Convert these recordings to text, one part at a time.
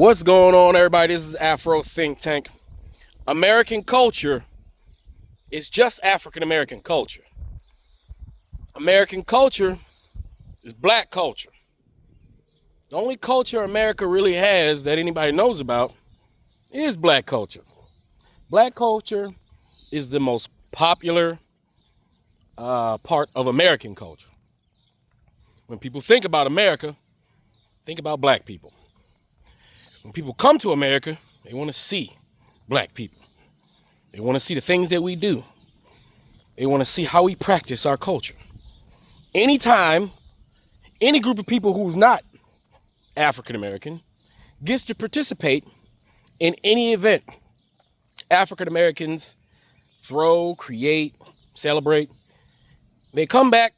What's going on, everybody? This is Afro Think Tank. American culture is just African American culture. American culture is black culture. The only culture America really has that anybody knows about is black culture. Black culture is the most popular part of American culture. When people think about America, think about black people. When people come to America, they want to see black people. They want to see the things that we do. They want to see how we practice our culture. Anytime any group of people who's not African American gets to participate in any event African Americans throw, create, celebrate, they come back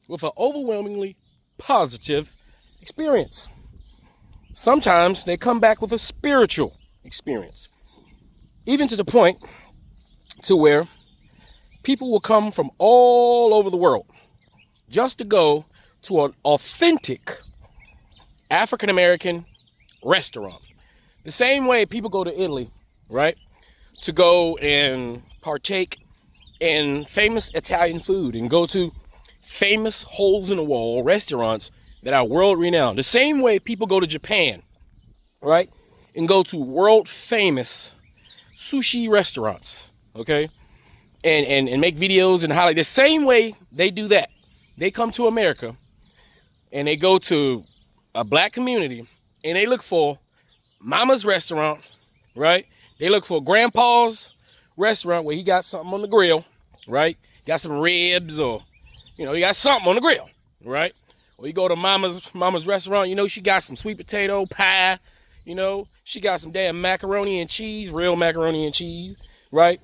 with an overwhelmingly positive experience. Sometimes they come back with a spiritual experience, even to the point to where people will come from all over the world just to go to an authentic African American restaurant. The same way people go to Italy, right, to go and partake in famous Italian food and go to famous holes-in-the-wall restaurants that are world-renowned. The same way people go to Japan, right, and go to world-famous sushi restaurants, okay, and make videos and highlight. The same way they do that, they come to America and they go to a black community and they look for mama's restaurant, right? They look for grandpa's restaurant where he got something on the grill, right? Got some ribs, or, you know, he got something on the grill, right? Or you go to mama's restaurant, you know, she got some sweet potato pie, you know, she got some damn macaroni and cheese, real macaroni and cheese, right?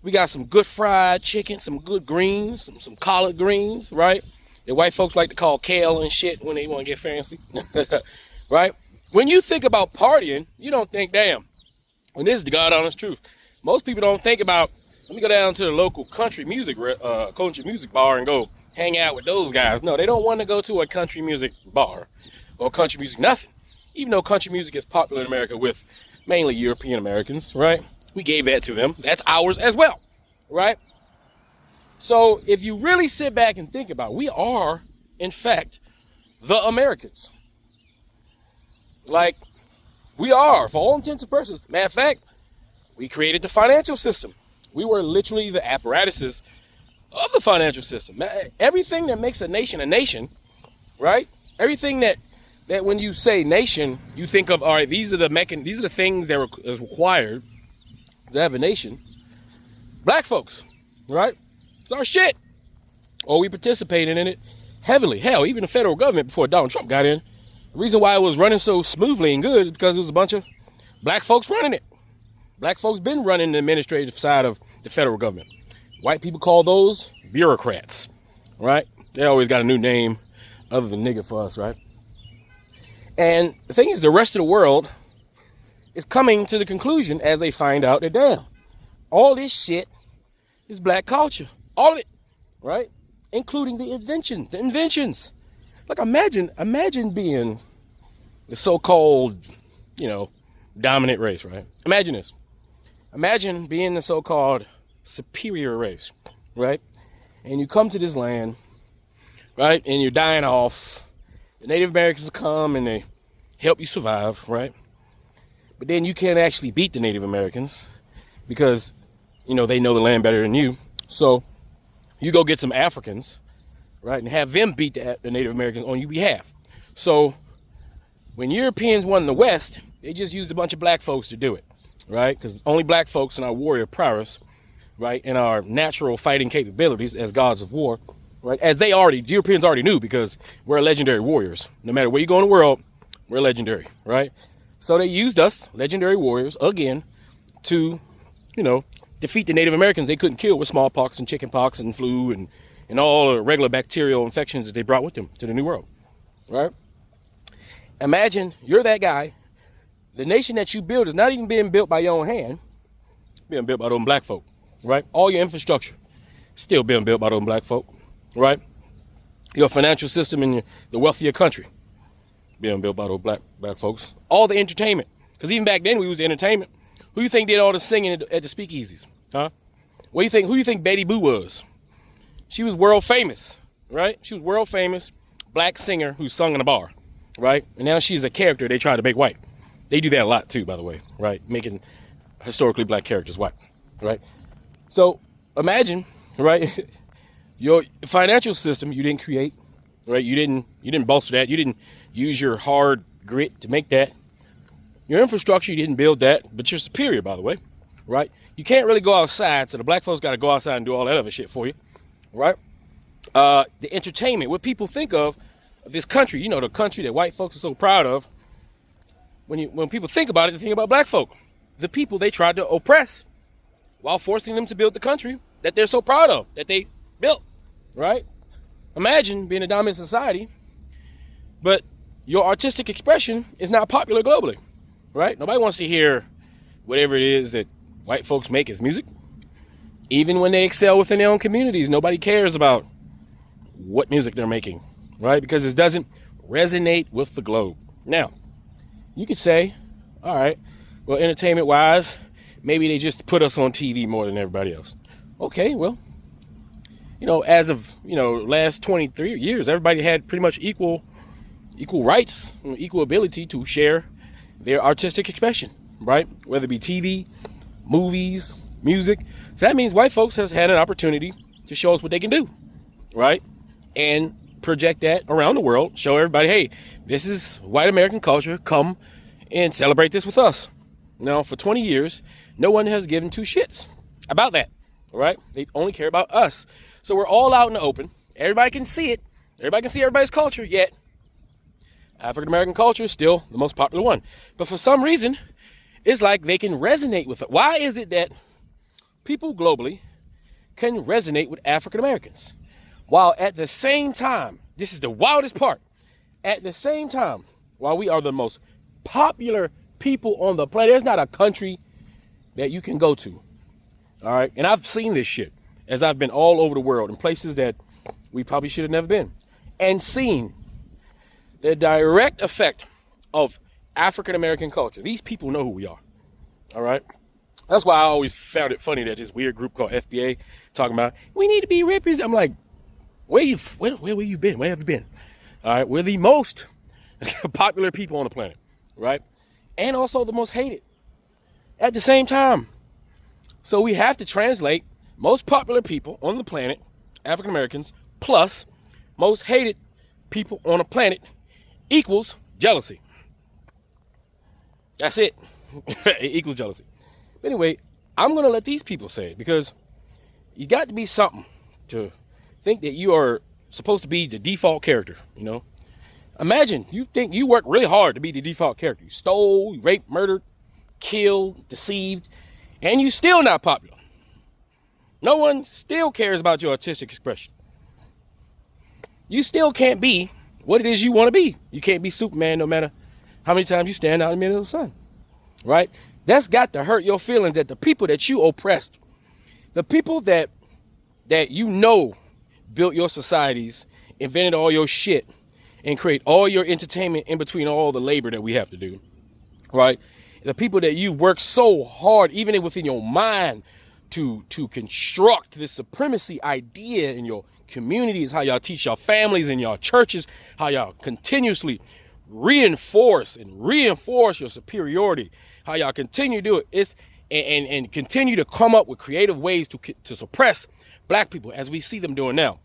We got some good fried chicken, some good greens, some collard greens, right? The white folks like to call kale and shit when they want to get fancy, right? When you think about partying, you don't think, damn, and this is the God honest truth. Most people don't think about, let me go down to the local country music bar and go hang out with those guys. No, they don't want to go to a country music bar or country music nothing. Even though country music is popular in America with mainly European Americans, right? We gave that to them. That's ours as well, right? So if you really sit back and think about it, we are, in fact, the Americans. Like, we are, for all intents and purposes. Matter of fact, we created the financial system. We were literally the apparatuses of the financial system. Everything that makes a nation, right? Everything that when you say nation, you think of, all right, these are the things that is required to have a nation. Black folks, right? It's our shit. Or we participated in it heavily. Hell, even the federal government before Donald Trump got in, the reason why it was running so smoothly and good is because it was a bunch of black folks running it. Black folks been running the administrative side of the federal government. White people call those bureaucrats, right? They always got a new name other than nigga for us, right? And the thing is, the rest of the world is coming to the conclusion as they find out that, damn, all this shit is black culture. All of it, right? Including the inventions. Like, imagine being the so-called, you know, dominant race, right? Imagine this. Imagine being the so-called superior race, right? And you come to this land, right? And you're dying off. The Native Americans come and they help you survive, right? But then you can't actually beat the Native Americans because, you know, they know the land better than you. So you go get some Africans, right? And have them beat the Native Americans on your behalf. So when Europeans won the West, they just used a bunch of black folks to do it, right? Because only black folks in our warrior prowess, right, and our natural fighting capabilities as gods of war, right, as the Europeans already knew, because we're legendary warriors. No matter where you go in the world, we're legendary, right? So they used us, legendary warriors, again, to, you know, defeat the Native Americans they couldn't kill with smallpox and chickenpox and flu and all the regular bacterial infections that they brought with them to the New World, right? Imagine you're that guy. The nation that you build is not even being built by your own hand, being built by those black folk, right? All your infrastructure still being built by those black folk, right? Your financial system and the wealth of your country being built by those black folks. All the entertainment Because even back then, we was the entertainment. Who you think did all the singing at the speakeasies? Huh? What do you think? Who you think Betty Boo was? She was world famous, right? She was world famous black singer who sung in a bar, right? And now she's a character they tried to make white. They do that a lot too, by the way, right? Making historically black characters white, right? So imagine, right? Your financial system you didn't create, right? You didn't bolster that. You didn't use your hard grit to make that. Your infrastructure, you didn't build that, but you're superior, by the way, right? You can't really go outside, so the black folks got to go outside and do all that other shit for you, right? The entertainment, what people think of this country, you know, the country that white folks are so proud of. When people think about it, they think about black folk, the people they tried to oppress while forcing them to build the country that they're so proud of, that they built, right? Imagine being a dominant society, but your artistic expression is not popular globally, right? Nobody wants to hear whatever it is that white folks make as music. Even when they excel within their own communities, nobody cares about what music they're making, right? Because it doesn't resonate with the globe. Now, you could say, all right, well, entertainment-wise, maybe they just put us on TV more than everybody else. Okay, well, you know, as of, you know, last 23 years, everybody had pretty much equal rights, equal ability to share their artistic expression, right? Whether it be TV, movies, music. So that means white folks has had an opportunity to show us what they can do, right? And project that around the world, show everybody, hey, this is white American culture. Come and celebrate this with us. Now, for 20 years, no one has given two shits about that, right? They only care about us. So we're all out in the open. Everybody can see it. Everybody can see everybody's culture, yet African American culture is still the most popular one. But for some reason, it's like they can resonate with it. Why is it that people globally can resonate with African Americans, while at the same time, this is the wildest part, at the same time, while we are the most popular people on the planet, there's not a country that you can go to, all right? And I've seen this shit as I've been all over the world in places that we probably should have never been, and seen the direct effect of African American culture. These people know who we are, all right? That's why I always found it funny that this weird group called FBA talking about, we need to be represented. I'm like, where you been? Where have you been? All right, we're the most popular people on the planet, right? And also the most hated at the same time. So we have to translate most popular people on the planet, African Americans, plus most hated people on the planet equals jealousy. That's it. It equals jealousy. But anyway, I'm going to let these people say it, because you got to be something to think that you are supposed to be the default character, you know? Imagine you think you work really hard to be the default character. You stole, you raped, murdered, killed, deceived, and you still not popular. No one still cares about your artistic expression. You still can't be what it is you want to be. You can't be Superman no matter how many times you stand out in the middle of the sun, right? That's got to hurt your feelings that the people that you oppressed, the people that you know built your societies, invented all your shit, and create all your entertainment in between all the labor that we have to do, right? The people that you work so hard, even within your mind, to construct this supremacy idea in your communities, how y'all teach your families and your churches, how y'all continuously reinforce your superiority, how y'all continue to do it, and continue to come up with creative ways to suppress black people as we see them doing now.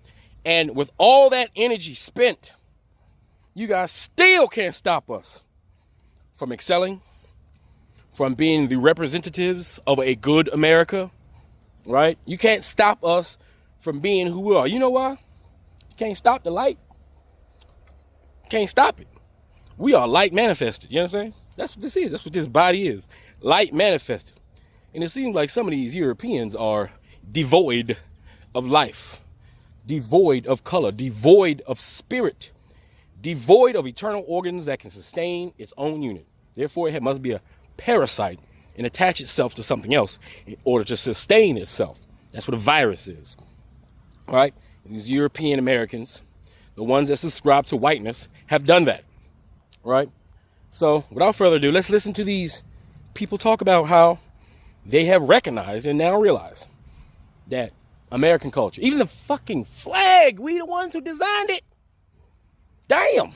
And with all that energy spent, you guys still can't stop us from excelling, from being the representatives of a good America, right? You can't stop us from being who we are. You know why? You can't stop the light. Can't stop it. We are light manifested. You know what I'm saying? That's what this is. That's what this body is. Light manifested. And it seems like some of these Europeans are devoid of life, devoid of color, devoid of spirit, devoid of eternal organs that can sustain its own unit. Therefore, it must be a parasite and attach itself to something else in order to sustain itself. That's what a virus is. All right? These European Americans, the ones that subscribe to whiteness, have done that. Right? So without further ado, let's listen to these people talk about how they have recognized and now realize that American culture, even the fucking flag, we the ones who designed it. Damn.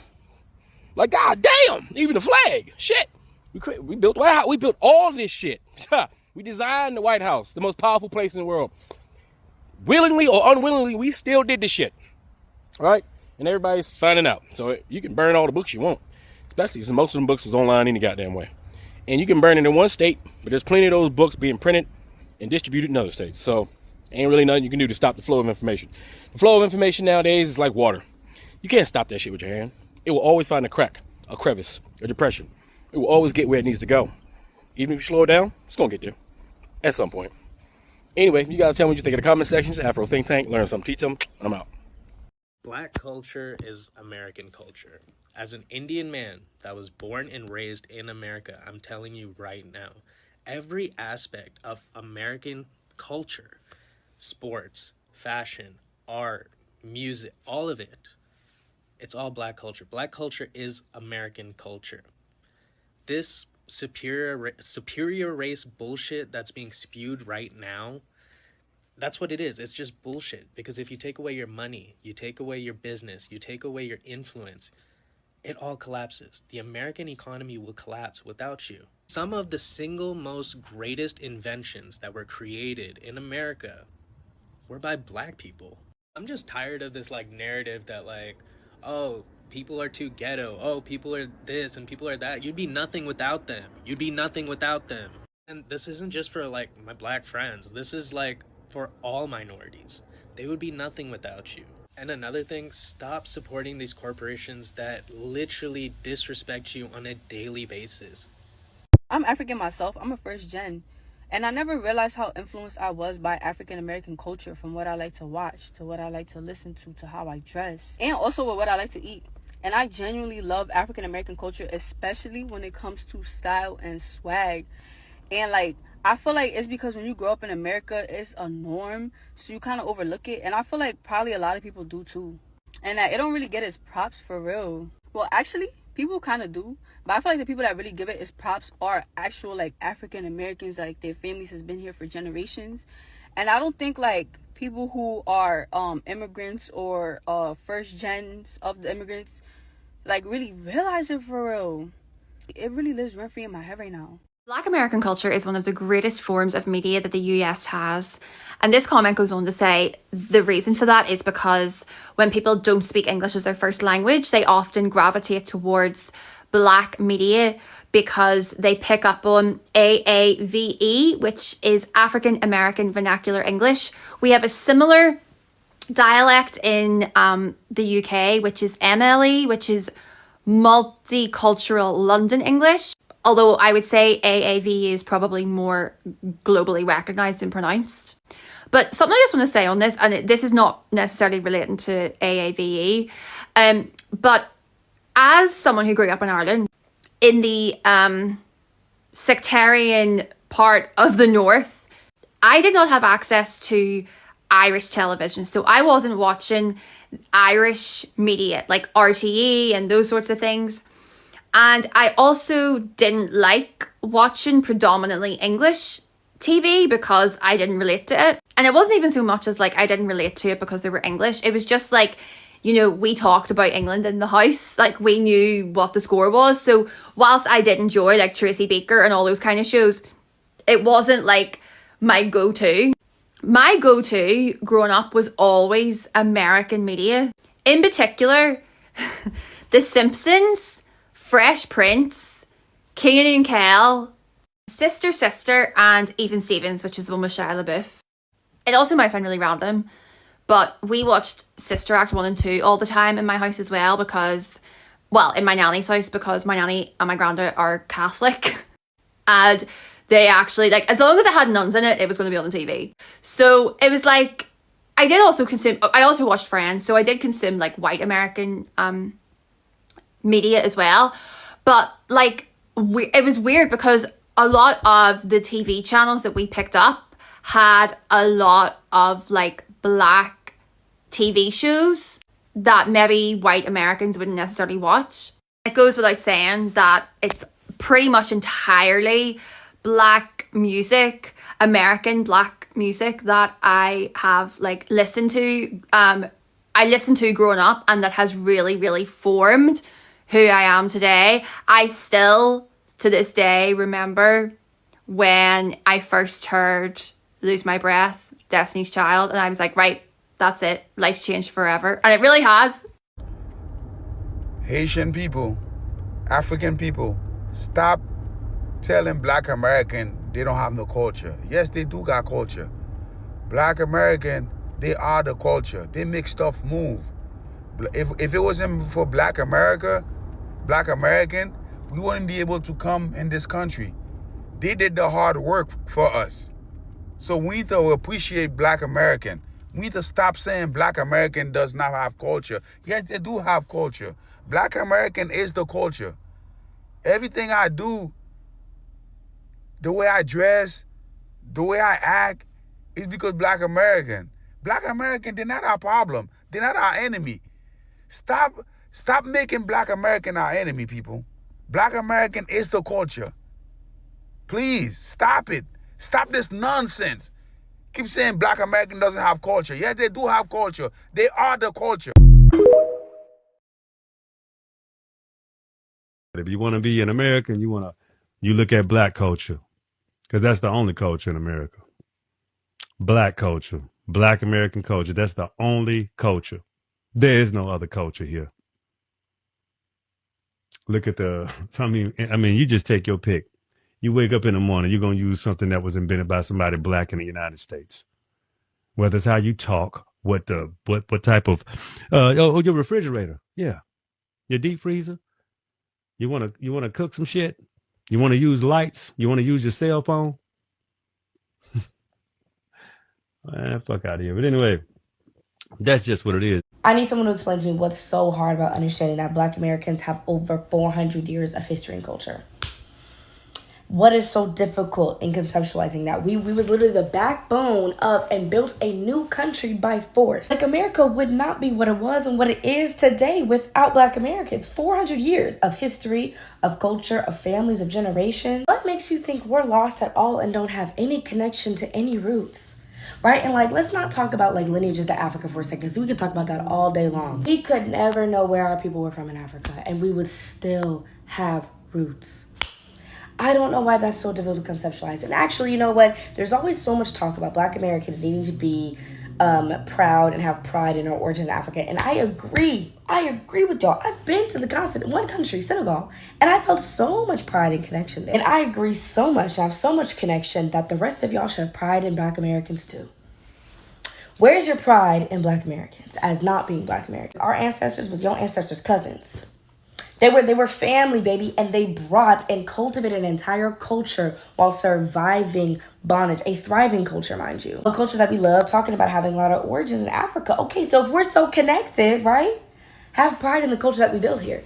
Like, god damn, even the flag. Shit. We built the White House. We built all this shit. We designed the White House, the most powerful place in the world. Willingly or unwillingly, we still did this shit. All right? And everybody's finding out. So you can burn all the books you want. Especially since most of them books is online any goddamn way. And you can burn it in one state, but there's plenty of those books being printed and distributed in other states. So ain't really nothing you can do to stop the flow of information. The flow of information nowadays is like water. You can't stop that shit with your hand. It will always find a crack, a crevice, a depression. It will always get where it needs to go. Even if you slow it down, it's going to get there at some point. Anyway, you guys tell me what you think in the comment sections. Afro Think Tank, learn something, teach them. I'm out. Black culture is American culture. As an Indian man that was born and raised in America, I'm telling you right now, every aspect of American culture, sports, fashion, art, music, all of it, it's all black culture. Black culture is American culture. This superior race bullshit that's being spewed right now, that's what it is. It's just bullshit. Because if you take away your money, you take away your business, you take away your influence, it all collapses. The American economy will collapse without you. Some of the single most greatest inventions that were created in America were by black people. I'm just tired of this like narrative that like, oh, people are too ghetto. Oh, people are this and people are that. You'd be nothing without them. You'd be nothing without them. And this isn't just for like my black friends. This is like for all minorities. They would be nothing without you. And another thing, stop supporting these corporations that literally disrespect you on a daily basis. I'm African myself. I'm a first gen. And I never realized how influenced I was by African American culture, from what I like to watch, to what I like to listen to how I dress, and also with what I like to eat. And I genuinely love African American culture, especially when it comes to style and swag. And like, I feel like it's because when you grow up in America, it's a norm, so you kind of overlook it. And I feel like probably a lot of people do too. And that it don't really get its props for real. Well, actually, people kind of do. But I feel like the people that really give it its props are actual like African Americans, like their families has been here for generations. And I don't think like people who are immigrants or first gens of the immigrants like really realize it for real. It really lives rent free in my head right now. Black American culture is one of the greatest forms of media that the US has. And this comment goes on to say the reason for that is because when people don't speak English as their first language, they often gravitate towards Black media because they pick up on AAVE, which is African American Vernacular English. We have a similar dialect in the UK, which is MLE, which is Multicultural London English. Although I would say AAVE is probably more globally recognized and pronounced. But something I just want to say on this, and this is not necessarily relating to AAVE, but as someone who grew up in Ireland, in the sectarian part of the north, I did not have access to Irish television. So I wasn't watching Irish media like RTE and those sorts of things. And I also didn't like watching predominantly English TV because I didn't relate to it. And it wasn't even so much as like I didn't relate to it because they were English. It was just like, you know, we talked about England in the house. Like we knew what the score was. So whilst I did enjoy like Tracy Baker and all those kind of shows, it wasn't like my go-to. My go-to growing up was always American media. In particular, The Simpsons, Fresh Prince, Kenan and Kel, Sister Sister, and Even Stevens, which is the one with Shia LaBeouf. It also might sound really random, but we watched Sister Act 1 and 2 all the time in my house as well because, well, in my nanny's house, because my nanny and my granddad are Catholic. And they actually, like, as long as it had nuns in it, it was going to be on the TV. So it was like, I also watched Friends, so I did consume, like, white American media as well. But, like, it was weird because a lot of the TV channels that we picked up had a lot of, like, black TV shows that maybe white Americans wouldn't necessarily watch. It goes without saying that it's pretty much entirely black music, American black music that I have like listened to. I listened to growing up, and that has really, really formed who I am today. I still, to this day, remember when I first heard Lose My Breath, Destiny's Child, and I was like, right, that's it. Life's changed forever. And it really has. Haitian people, African people, stop telling Black American they don't have no culture. Yes, they do got culture. Black American, they are the culture. They make stuff move. If it wasn't for Black America, Black American, we wouldn't be able to come in this country. They did the hard work for us. So we need to appreciate Black American. We need to stop saying Black American does not have culture. Yes, they do have culture. Black American is the culture. Everything I do, the way I dress, the way I act, is because Black American. Black American, they're not our problem. They're not our enemy. Stop making Black American our enemy, people. Black American is the culture. Please, stop it. Stop this nonsense. Keep saying Black American doesn't have culture. Yes, they do have culture. They are the culture. If you want to be an American, you look at black culture, because that's the only culture in America. Black culture, Black American culture. That's the only culture. There is no other culture here. Look at I mean, you just take your pick. You wake up in the morning, you're going to use something that was invented by somebody black in the United States. Whether it's how you talk, what type of, your refrigerator. Yeah. Your deep freezer. You want to cook some shit? You want to use lights? You want to use your cell phone? Fuck out of here. But anyway, that's just what it is. I need someone to explain to me what's so hard about understanding that Black Americans have over 400 years of history and culture. What is so difficult in conceptualizing that? We was literally the backbone of and built a new country by force. Like, America would not be what it was and what it is today without Black Americans. 400 years of history, of culture, of families, of generations. What makes you think we're lost at all and don't have any connection to any roots? Right? And like, let's not talk about like lineages to Africa for a second, so we could talk about that all day long. We could never know where our people were from in Africa, and we would still have roots. I don't know why that's so difficult to conceptualize. And actually, you know what? There's always so much talk about Black Americans needing to be proud and have pride in our origins in Africa. And I agree with y'all. I've been to the continent, one country, Senegal, and I felt so much pride and connection there. And I agree so much, I have so much connection that the rest of y'all should have pride in Black Americans too. Where's your pride in Black Americans as not being Black Americans? Our ancestors was your ancestors' cousins. They were family, baby, and they brought and cultivated an entire culture while surviving bondage, a thriving culture, mind you. A culture that we love, talking about having a lot of origins in Africa. Okay, so if we're so connected, right? Have pride in the culture that we built here.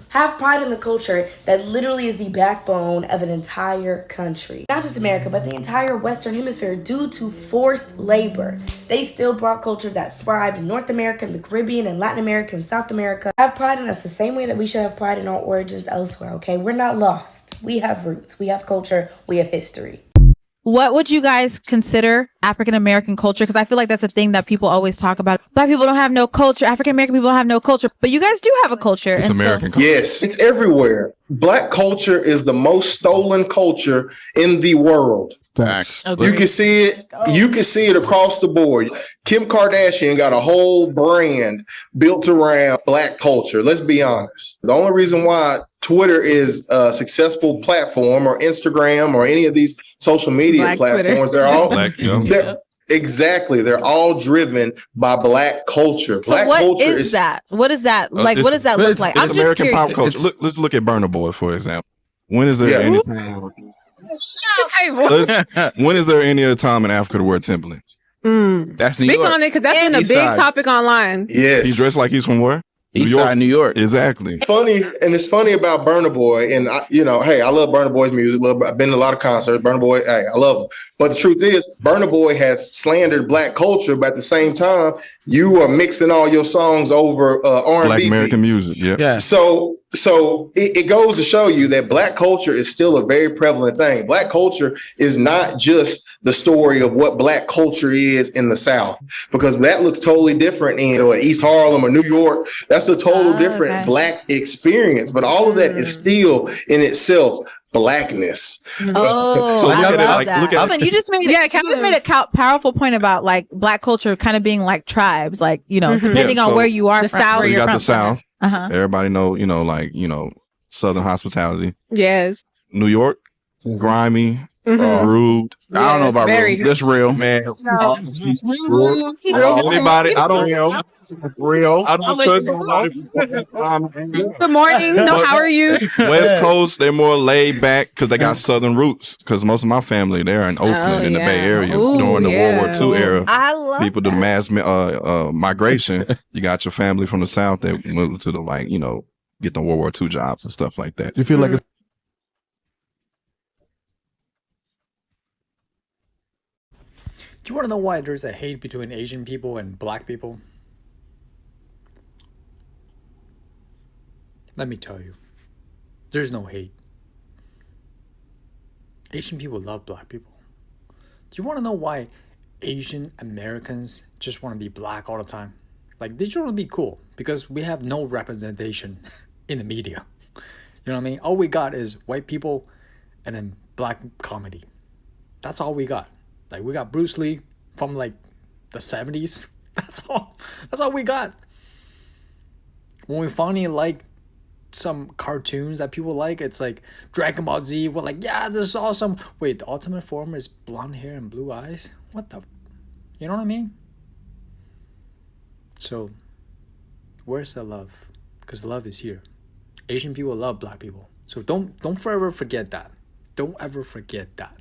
Have pride in the culture that literally is the backbone of an entire country. Not just America, but the entire Western Hemisphere due to forced labor. They still brought culture that thrived in North America, and the Caribbean, and Latin America, and South America. Have pride in us the same way that we should have pride in our origins elsewhere, okay? We're not lost. We have roots. We have culture. We have history. What would you guys consider African American culture? Because I feel like that's a thing that people always talk about. Black people don't have no culture. African American people don't have no culture. But you guys do have a culture. It's American culture. Yes, it's everywhere. Black culture is the most stolen culture in the world. Facts. Okay. You can see it. You can see it across the board. Kim Kardashian got a whole brand built around Black culture. Let's be honest. The only reason why Twitter is a successful platform, or Instagram, or any of these social media Black platforms, Twitter. they're all Yep. they're all driven by Black culture. So Black what culture is that? What is that? Like, what does that look like? It's American pop culture. Let's look at Burna Boy, for example. When is there any time? When is there any other time in Africa to wear Timberlands? That's New York. Speak on it, because that's been a big topic online. Yes. He dressed like he's from where? East side New York. Exactly. Funny, and it's funny about Burna Boy, and hey, I love Burna Boy's music. I've been to a lot of concerts. Burna Boy, hey, I love him. But the truth is, Burna Boy has slandered Black culture, but at the same time, you are mixing all your songs over R&B Black American beats. music. Yeah. So So it goes to show you that Black culture is still a very prevalent thing. Black culture is not just the story of what Black culture is in the South, because that looks totally different in East Harlem or New York. That's a total different Black experience. But all of that is still in itself Blackness. Oh, So look I at it love like that. look at Calvin, you just made a powerful point about like Black culture kind of being like tribes, like depending on where you are, The South. so you got the South. Uh-huh. Everybody know, Southern hospitality. Yes. New York, grimy, Mhm. rude. I don't know about very. real. Just real. Man, Real. anybody? I don't. Real. I don't trust nobody. Good morning. No, how are you? West Coast, they're more laid back because they got Southern roots. Because most of my family, they're in Oakland in the Bay Area during the World War II era. I love People do the mass migration. You got your family from the South that moved to the get the World War II jobs and stuff like that. You feel like it's Do you want to know why there's a hate between Asian people and Black people? Let me tell you, there's no hate. Asian people love Black people. Do you want to know why Asian Americans just want to be Black all the time? Like, they just want to be cool because we have no representation in the media. You know what I mean? All we got is white people and then Black comedy. That's all we got. Like, we got Bruce Lee from like the 70s. That's all we got. When we finally like some cartoons that people like, it's like Dragon Ball Z. We're like, yeah, this is awesome. Wait, the Ultimate Form is blonde hair and blue eyes? What the? You know what I mean? So, where's the love? Because love is here. Asian people love Black people. So don't forever forget that. Don't ever forget that.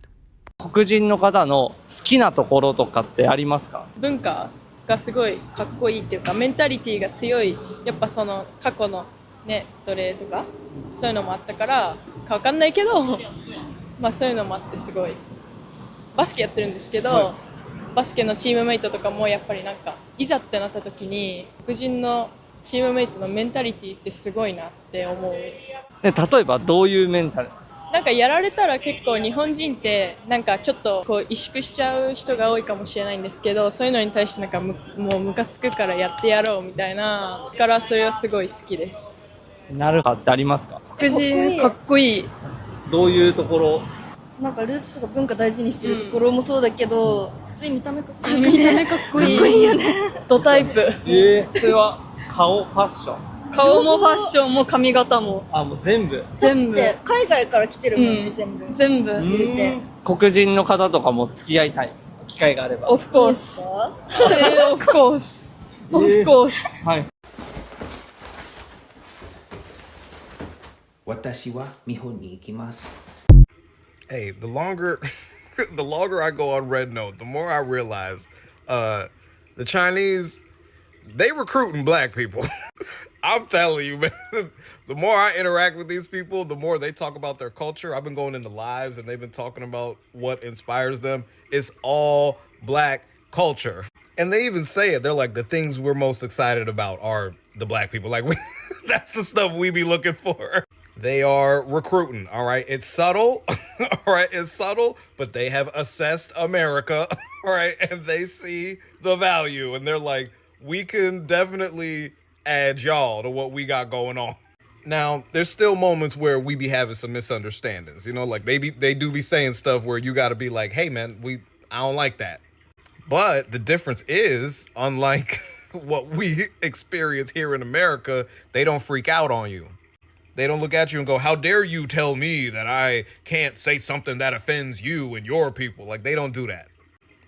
黒人の方の好きなところとかってありますか？文化がすごいかっこいいっていうか、メンタリティが強い。やっぱその過去のね、奴隷とかそういうのもあったからかわかんないけど、まあそういうのもあってすごい。バスケやってるんですけど、バスケのチームメイトとかもやっぱりなんかいざってなった時に黒人のチームメイトのメンタリティってすごいなって思う。例えばどういうメンタル？なんかやられたら結構日本人ってなんかちょっとこう萎縮しちゃう人が多いかもしれないんですけど、そういうのに対してなんかもうムカつくからやってやろうみたいなからそれはすごい好きです。なるかってありますか？黒人かっこいい。どういうところ？なんかルーツとか文化大事にしてるところもそうだけど、普通に見た目かっこいい、見た目かっこいい。かっこいいよね。ドタイプ。それは顔ファッション。顔もファッションも髪型も。あ、もう全部。全部。海外から来てるもんね、全部。全部。入れて。黒人の方とかも付き合いたいです。機会があれば。Of course. Of course. Of course. はい。私は日本に行きます。Hey, the longer I go on Red Note, the more I realize the Chinese, they recruiting Black people. I'm telling you, man, the more I interact with these people, the more they talk about their culture. I've been going into lives and they've been talking about what inspires them. It's all Black culture. And they even say it. They're like, the things we're most excited about are the Black people. Like, that's the stuff we be looking for. They are recruiting, all right? It's subtle, all right? It's subtle, but they have assessed America, all right? And they see the value, and they're like, we can definitely add y'all to what we got going on. Now, there's still moments where we be having some misunderstandings, like they do be saying stuff where you got to be like, hey, man, I don't like that. But the difference is, unlike what we experience here in America, they don't freak out on you. They don't look at you and go, how dare you tell me that I can't say something that offends you and your people? Like, they don't do that.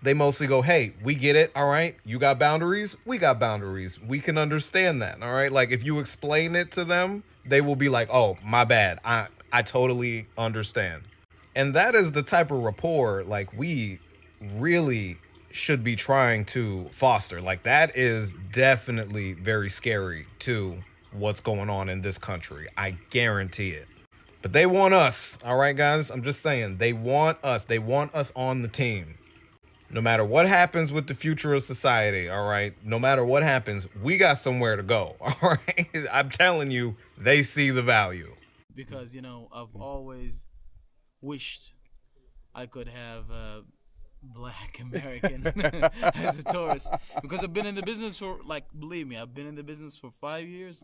They mostly go, hey, we get it, all right? You got boundaries? We got boundaries. We can understand that, all right? Like, if you explain it to them, they will be like, oh, my bad. I totally understand. And that is the type of rapport, like, we really should be trying to foster. Like, that is definitely very scary, too. What's going on in this country. I guarantee it. But they want us, all right, guys? I'm just saying, they want us. They want us on the team. no matter what happens with the future of society, all right, no matter what happens, we got somewhere to go, all right? I'm telling you, they see the value. Because, you know, I've always wished I could have a Black American as a tourist. Because I've been in the business for, like, believe me, I've been in the business for 5 years,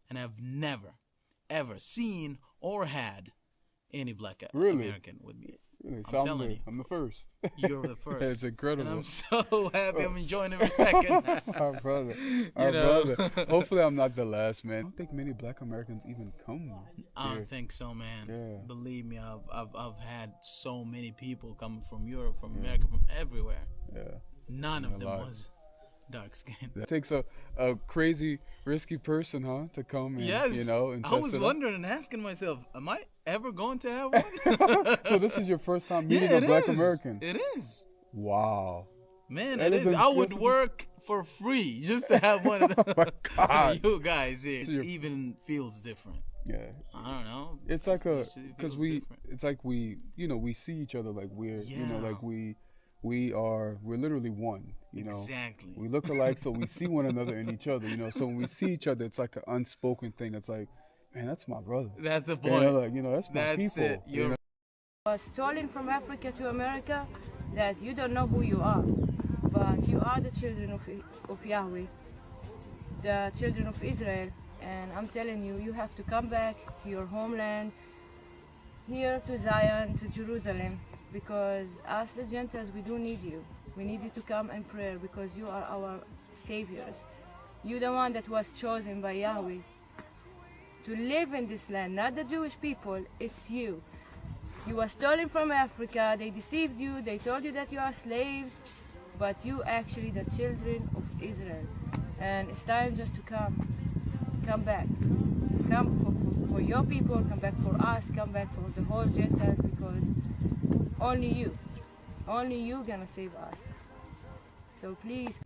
and I've never, ever seen or had any Black American with me. Really? I'm So telling you. I'm the first. You're the first. It's incredible. And I'm so happy. I'm enjoying every second. Our brother. Hopefully I'm not the last, man. I don't think many Black Americans even come I here. don't think so, man. Yeah. Believe me, I've had so many people coming from Europe, from America, from everywhere. Yeah. None A of them lot. was dark skinned. It takes a crazy, risky person, to come and, Yes. you know, and I test was it out. wondering and asking myself, am I ever going to have one? So this is your first time meeting Yeah, a it Black is. American? It is. Wow. Man, That it is is. I would impressive. work for free just to have one of them. Oh my God. You guys here. So It you're- even feels different. Yeah. I don't know. It's like It just feels different. it's like we see each other like we're, like we're literally one, Exactly. We look alike, so we see one another in each other, So when we see each other, it's like an unspoken thing. It's like, man, that's my brother. That's the You point. know, like, that's my That's people. it. you know? Was stolen from Africa to America, that you don't know who you are, but you are the children of Yahweh, the children of Israel, and I'm telling you, you have to come back to your homeland, here to Zion, to Jerusalem, because us the Gentiles, we do need you. We need you to come and pray, because you are our saviors. You're the one that was chosen by Yahweh to live in this land, not the Jewish people, it's you. You were stolen from Africa, they deceived you, they told you that you are slaves, but you actually the children of Israel. And it's time just to come back. Come for your people, come back for us, come back for the whole Gentiles, because only you gonna save us. So please.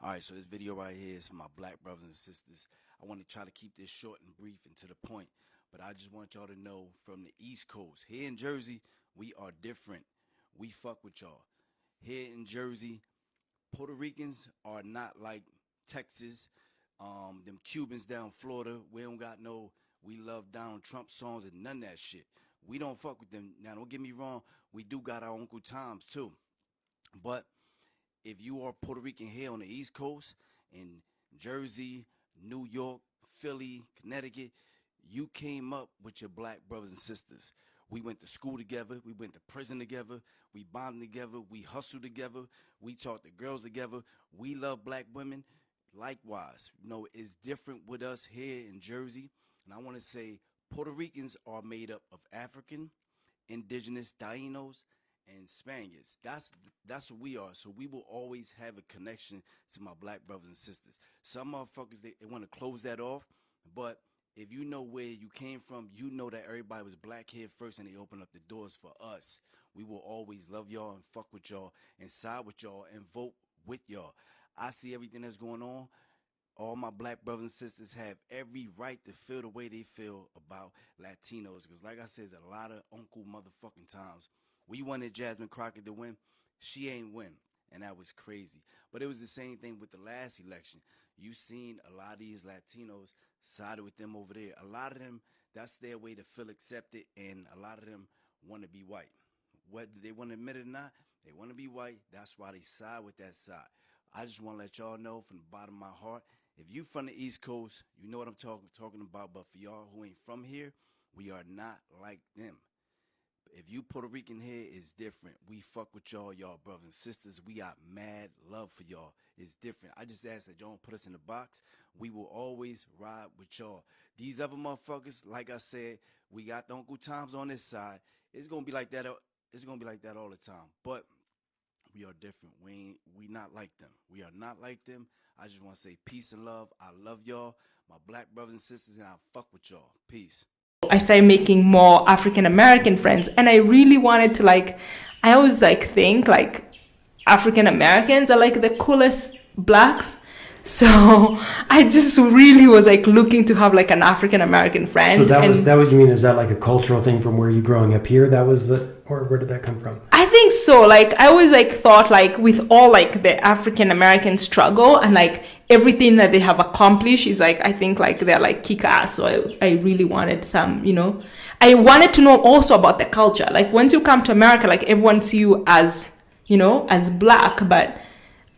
All right, so this video right here is for my Black brothers and sisters. I want to try to keep this short and brief and to the point, but I just want y'all to know from the East Coast, here in Jersey, we are different. We fuck with y'all. Here in Jersey, Puerto Ricans are not like Texas, them Cubans down Florida. We don't got no, we love Donald Trump songs and none of that shit. We don't fuck with them. Now, don't get me wrong, we do got our Uncle Toms too. But if you are Puerto Rican here on the East Coast, in Jersey, New York, Philly, Connecticut, you came up with your Black brothers and sisters. We went to school together. We went to prison together. We bonded together. We hustled together. We taught the girls together. We love Black women. Likewise, it's different with us here in Jersey. And I want to say Puerto Ricans are made up of African, indigenous, Tainos, and Spaniards. That's what we are. So we will always have a connection to my Black brothers and sisters. Some motherfuckers, they want to close that off, but if you know where you came from, you know that everybody was black here first and they opened up the doors for us. We will always love y'all and fuck with y'all and side with y'all and vote with y'all. I see everything that's going on. All my Black brothers and sisters have every right to feel the way they feel about Latinos. Because like I said, there's a lot of uncle motherfucking times. We wanted Jasmine Crockett to win. She ain't win. And that was crazy. But it was the same thing with the last election. You seen a lot of these Latinos sided with them over there. A lot of them, that's their way to feel accepted, and a lot of them want to be white. Whether they want to admit it or not, they want to be white. That's why they side with that side. I just want to let y'all know from the bottom of my heart, if you from the East Coast, you know what I'm talking about. But for y'all who ain't from here, we are not like them. If you Puerto Rican here, it's different. We fuck with y'all brothers and sisters. We got mad love for y'all. It's different. I just ask that y'all don't put us in the box. We will always ride with y'all. These other motherfuckers, like I said, we got the Uncle Toms on this side. It's gonna be like that. It's gonna be like that all the time. But we are different. We not like them. We are not like them. I just want to say peace and love. I love y'all, my Black brothers and sisters, and I fuck with y'all. Peace. I started making more African American friends, and I really wanted to I always think African Americans are the coolest blacks. So I just really was looking to have an African American friend. So that was you mean, is that a cultural thing from where you growing up here? That was Or where did that come from? I think so. Like I always like thought like with all like the African American struggle and like everything that they have accomplished is like I think like they're like kick ass. So I really wanted some, you know. I wanted to know also about the culture. Like once you come to America, like everyone see you as, you know, as black, but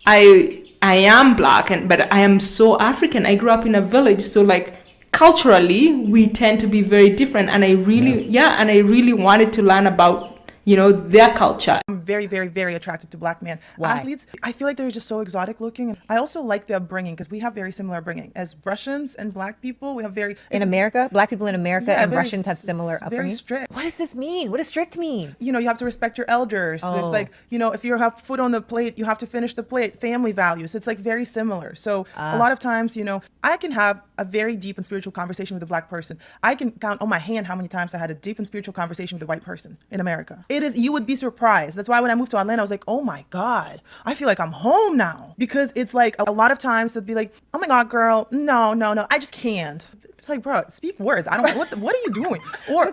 I am black but I am so African. I grew up in a village, so like culturally we tend to be very different, and I really wanted to learn about, you know, their culture. I'm very, very, very attracted to black men Why? athletes. I feel like they're just so exotic looking. I also like their upbringing because we have very similar upbringing. As Russians and black people, we have very... In America, black people in America Yeah, and very Russians have similar very upbringing. strict. What does this mean? What does strict mean? You know, you have to respect your elders. There's Oh. like, you know, if you have food on the plate, you have to finish the plate. Family values. It's like very similar. So a lot of times, you know, I can have a very deep and spiritual conversation with a black person. I can count on my hand how many times I had a deep and spiritual conversation with a white person in America. It is, you would be surprised. That's why when I moved to Atlanta, I was like, oh my God, I feel like I'm home now. Because it's like a lot of times it'd be like, oh my God, girl, no, I just can't. It's like, bro, speak words. I don't. What are you doing? Or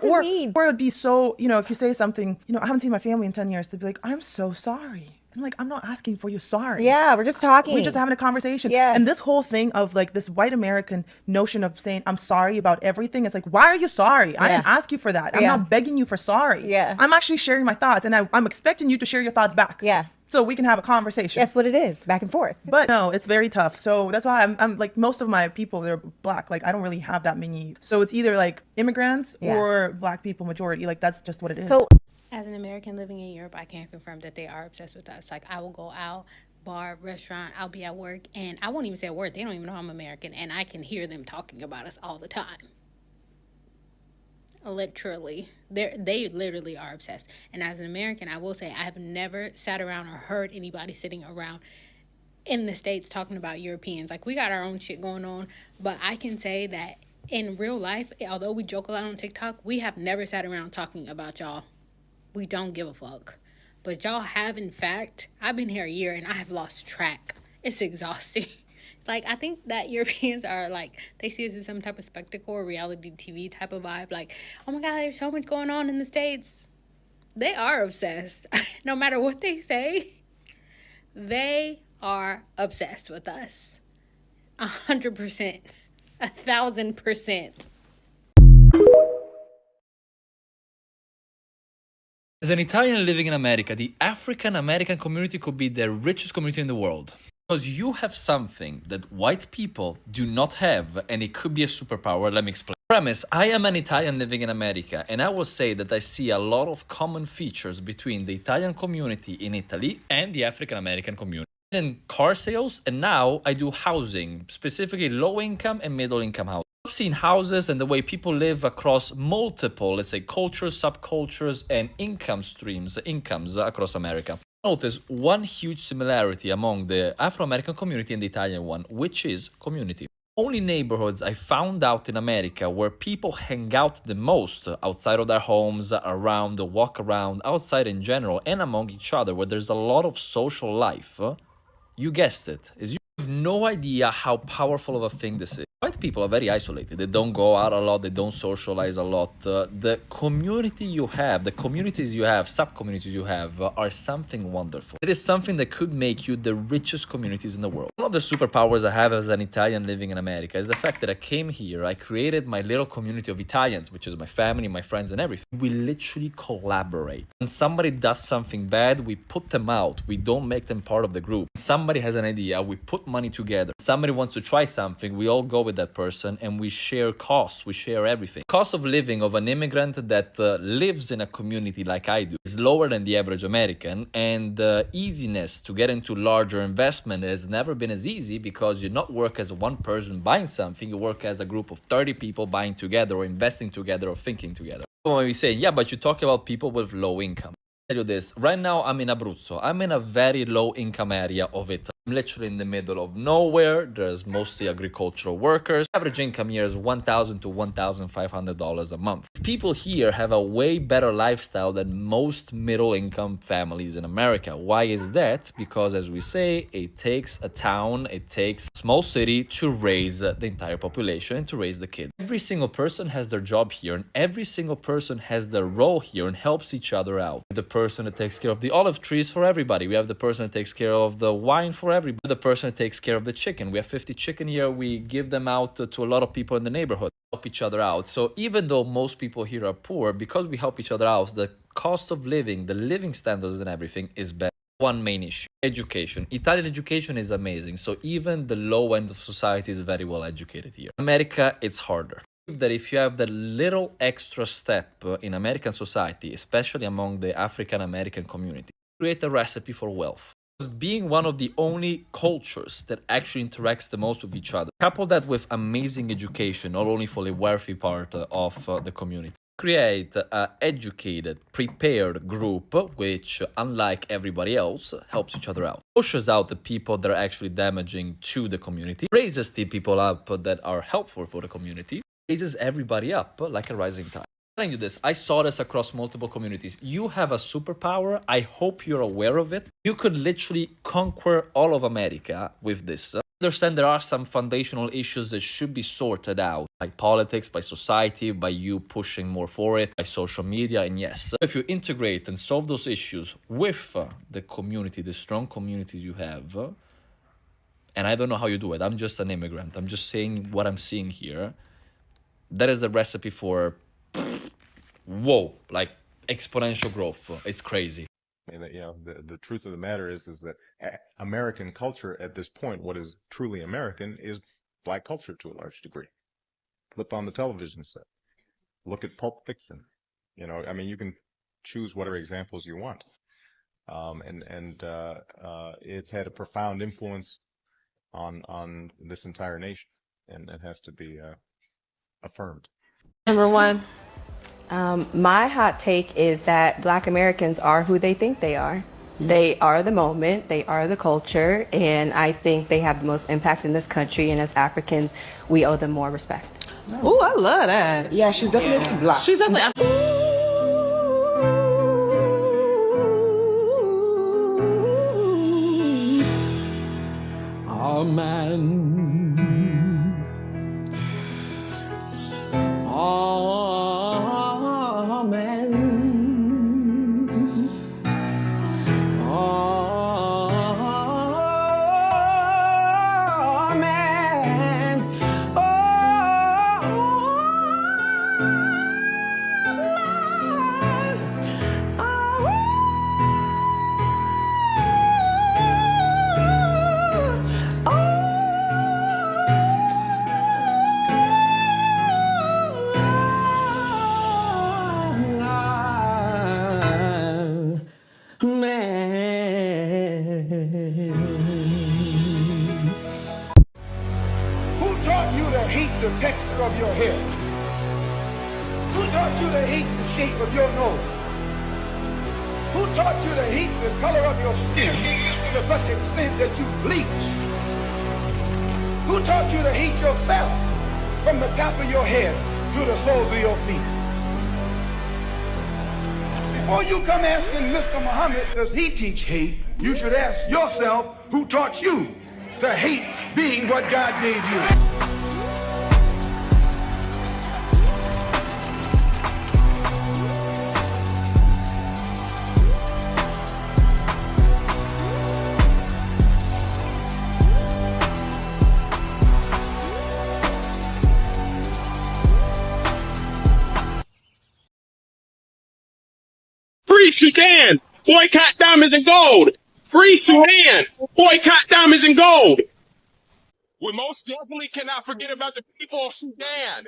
it'd be so, you know, if you say something, you know, I haven't seen my family in 10 years. They'd be like, I'm so sorry. I'm like, I'm not asking for your sorry. Yeah, we're just talking. We're just having a conversation. Yeah. And this whole thing of like this white American notion of saying I'm sorry about everything. It's like, why are you sorry? I didn't ask you for that. I'm Yeah. not begging you for sorry. Yeah. I'm actually sharing my thoughts, and I'm expecting you to share your thoughts back. Yeah. So we can have a conversation. That's what it is, back and forth. But no, it's very tough. So that's why I'm like, most of my people, they're black. Like I don't really have that many. So it's either like immigrants or black people majority. Like that's just what it is. So as an American living in Europe, I can confirm that they are obsessed with us. Like I will go out, bar, restaurant, I'll be at work, and I won't even say a word. They don't even know I'm American, and I can hear them talking about us all the time. Literally, they literally are obsessed. And as an American, I will say I have never sat around or heard anybody sitting around in the States talking about Europeans. Like we got our own shit going on, but I can say that in real life, although we joke a lot on TikTok, we have never sat around talking about y'all. We don't give a fuck. But y'all have, in fact, I've been here a year and I have lost track. It's exhausting. Like, I think that Europeans are like, they see us as some type of spectacle or reality TV type of vibe. Like, oh my God, there's so much going on in the States. They are obsessed. No matter what they say, they are obsessed with us. 100%. 1,000%. As an Italian living in America, the African American community could be the richest community in the world. Because you have something that white people do not have, and it could be a superpower. Let me explain. Premise, I am an Italian living in America, and I will say that I see a lot of common features between the Italian community in Italy and the African American community. In car sales, and now I do housing, specifically low income and middle income housing. I've seen houses and the way people live across multiple, let's say, cultures, subcultures, and incomes across America. Notice one huge similarity among the Afro-American community and the Italian one, which is community. Only neighborhoods I found out in America where people hang out the most outside of their homes, around, walk around, outside in general, and among each other, where there's a lot of social life. You guessed it, is you have no idea how powerful of a thing this is. White people are very isolated. They don't go out a lot. They don't socialize a lot. The community you have, the communities you have, sub-communities you have are something wonderful. It is something that could make you the richest communities in the world. One of the superpowers I have as an Italian living in America is the fact that I came here, I created my little community of Italians, which is my family, my friends, and everything. We literally collaborate. When somebody does something bad, we put them out. We don't make them part of the group. When somebody has an idea, we put money together. Somebody wants to try something, we all go with that person and we share costs, we share everything. Cost of living of an immigrant that lives in a community like I do is lower than the average American, and the easiness to get into larger investment has never been as easy because you not work as one person buying something, you work as a group of 30 people buying together or investing together or thinking together. When we say, yeah, but you talk about people with low income. I'll tell you this, right now I'm in Abruzzo. I'm in a very low income area of Italy. Literally in the middle of nowhere. There's mostly agricultural workers. Average income here is $1,000 to $1,500 a month. People here have a way better lifestyle than most middle-income families in America. Why is that? Because, as we say, it takes a town, it takes a small city to raise the entire population and to raise the kids. Every single person has their job here, and every single person has their role here and helps each other out. The person that takes care of the olive trees for everybody. We have the person that takes care of the wine for everybody. The person that takes care of the chicken. We have 50 chicken here. We give them out to a lot of people in the neighborhood. Help each other out. So even though most people here are poor, because we help each other out, the cost of living, the living standards and everything is better. One main issue, education. Italian education is amazing. So even the low end of society is very well educated here. America, it's harder. That if you have the little extra step in American society, especially among the African American community, create a recipe for wealth. Being one of the only cultures that actually interacts the most with each other. Couple that with amazing education, not only for the wealthy part of the community. Create an educated, prepared group, which, unlike everybody else, helps each other out. Pushes out the people that are actually damaging to the community. Raises the people up that are helpful for the community. Raises everybody up like a rising tide. I'm telling you this, I saw this across multiple communities. You have a superpower. I hope you're aware of it. You could literally conquer all of America with this. I understand there are some foundational issues that should be sorted out by politics, by society, by you pushing more for it, by social media. And yes, if you integrate and solve those issues with the community, the strong community you have, and I don't know how you do it. I'm just an immigrant. I'm just saying what I'm seeing here. That is the recipe for whoa, like exponential growth. It's crazy. And you know, the truth of the matter is that American culture at this point, what is truly American, is Black culture to a large degree. Flip on the television set. Look at Pulp Fiction. You know, I mean, you can choose whatever examples you want. It's had a profound influence on this entire nation, and it has to be affirmed. Number one, my hot take is that Black Americans are who they think they are. They are the moment, they are the culture, and I think they have the most impact in this country, and as Africans, we owe them more respect. Oh, I love that. Yeah, she's definitely Black. She's definitely. Oh, man. Oh, man. Oh, man. Who taught you to hate the texture of your hair? Who taught you to hate the shape of your nose? Who taught you to hate the color of your skin to such extent that you bleach? Who taught you to hate yourself from the top of your head to the soles of your feet? Before you come asking Mr. Muhammad, does he teach hate? You should ask yourself, who taught you to hate being what God gave you? Free Sudan! Boycott diamonds and gold! Free Sudan! Boycott diamonds and gold! We most definitely cannot forget about the people of Sudan!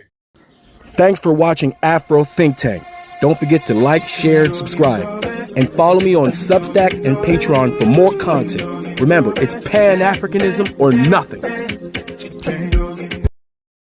Thanks for watching Afro Think Tank. Don't forget to like, share, and subscribe. And follow me on Substack and Patreon for more content. Remember, it's Pan-Africanism or nothing.